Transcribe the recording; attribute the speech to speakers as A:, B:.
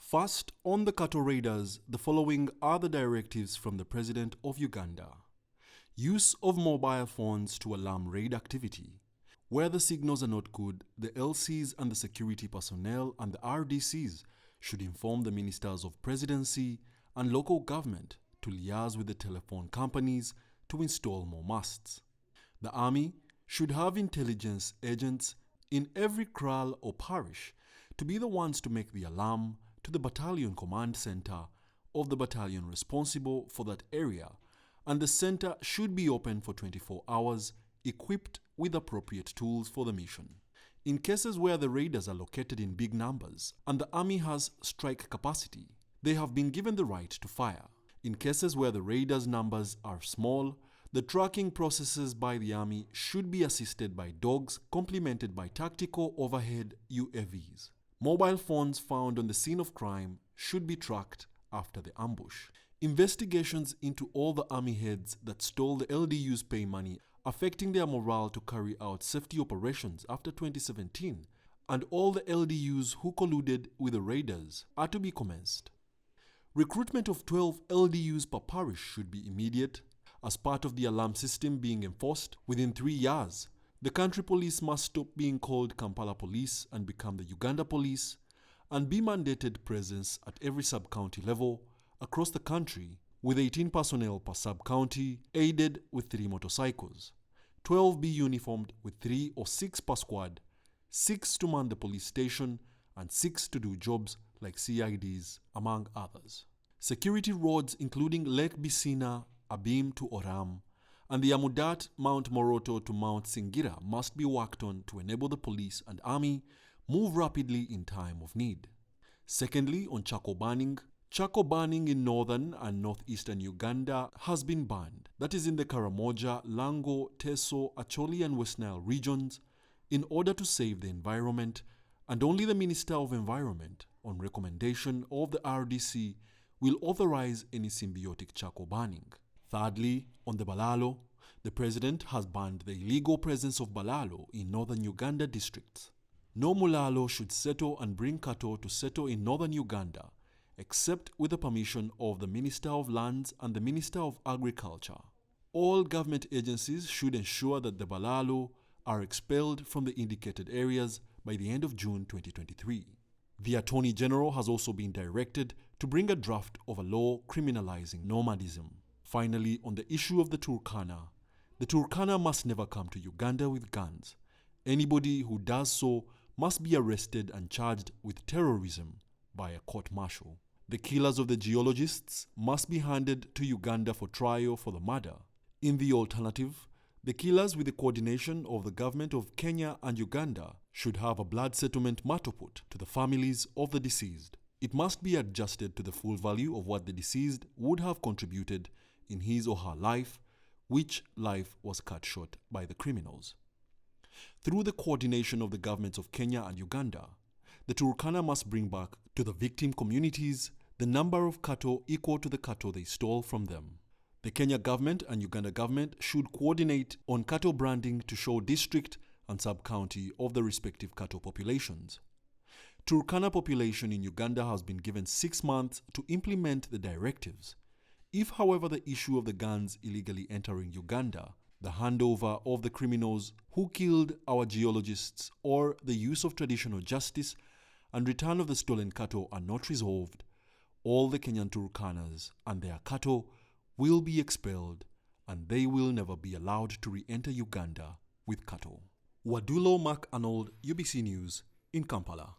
A: First, on the cattle raiders, the following are the directives from the President of Uganda. Use of mobile phones to alarm raid activity. Where the signals are not good, the LCs and the security personnel and the RDCs should inform the ministers of presidency and local government to liaise with the telephone companies to install more masts. The army should have intelligence agents in every kraal or parish to be the ones to make the alarm to the battalion command center of the battalion responsible for that area, and the center should be open for 24 hours, equipped with appropriate tools for the mission. In cases where the raiders are located in big numbers and the army has strike capacity, they have been given the right to fire. In cases where the raiders' numbers are small, the tracking processes by the army should be assisted by dogs complemented by tactical overhead UAVs. Mobile phones found on the scene of crime should be tracked after the ambush. Investigations into all the army heads that stole the LDU's pay money, affecting their morale to carry out safety operations after 2017, and all the LDUs who colluded with the raiders are to be commenced. Recruitment of 12 LDUs per parish should be immediate. As part of the alarm system being enforced within 3 years, the country police must stop being called Kampala Police and become the Uganda Police, and be mandated presence at every sub-county level across the country, with 18 personnel per sub-county, aided with 3 motorcycles. 12 be uniformed with 3 or 6 per squad, 6 to man the police station, and 6 to do jobs like CIDs, among others. Security roads including Lake Bisina, Abim to Oram, and the Amudat Mount Moroto to Mount Singira must be worked on to enable the police and army move rapidly in time of need. Secondly, on charcoal burning in northern and northeastern Uganda has been banned. That is in the Karamoja, Lango, Teso, Acholi and West Nile regions, in order to save the environment, and only the Minister of Environment, on recommendation of the RDC, will authorize any symbiotic charcoal burning. Thirdly, on the Balaalo, the President has banned the illegal presence of Balaalo in northern Uganda districts. No Mulalo should settle and bring cattle to settle in northern Uganda, except with the permission of the Minister of Lands and the Minister of Agriculture. All government agencies should ensure that the Balaalo are expelled from the indicated areas by the end of June 2023. The Attorney General has also been directed to bring a draft of a law criminalizing nomadism. Finally, on the issue of the Turkana must never come to Uganda with guns. Anybody who does so must be arrested and charged with terrorism by a court-martial. The killers of the geologists must be handed to Uganda for trial for the murder. In the alternative, the killers, with the coordination of the government of Kenya and Uganda, should have a blood settlement matter put to the families of the deceased. It must be adjusted to the full value of what the deceased would have contributed in his or her life, which life was cut short by the criminals. Through the coordination of the governments of Kenya and Uganda, the Turkana must bring back to the victim communities the number of cattle equal to the cattle they stole from them. The Kenya government and Uganda government should coordinate on cattle branding to show district and sub-county of the respective cattle populations. Turkana population in Uganda has been given 6 months to implement the directives. If, however, the issue of the guns illegally entering Uganda, the handover of the criminals who killed our geologists, or the use of traditional justice and return of the stolen cattle are not resolved, all the Kenyan Turkanas and their cattle will be expelled, and they will never be allowed to re-enter Uganda with cattle. Wadulo Mark Arnold, UBC News in Kampala.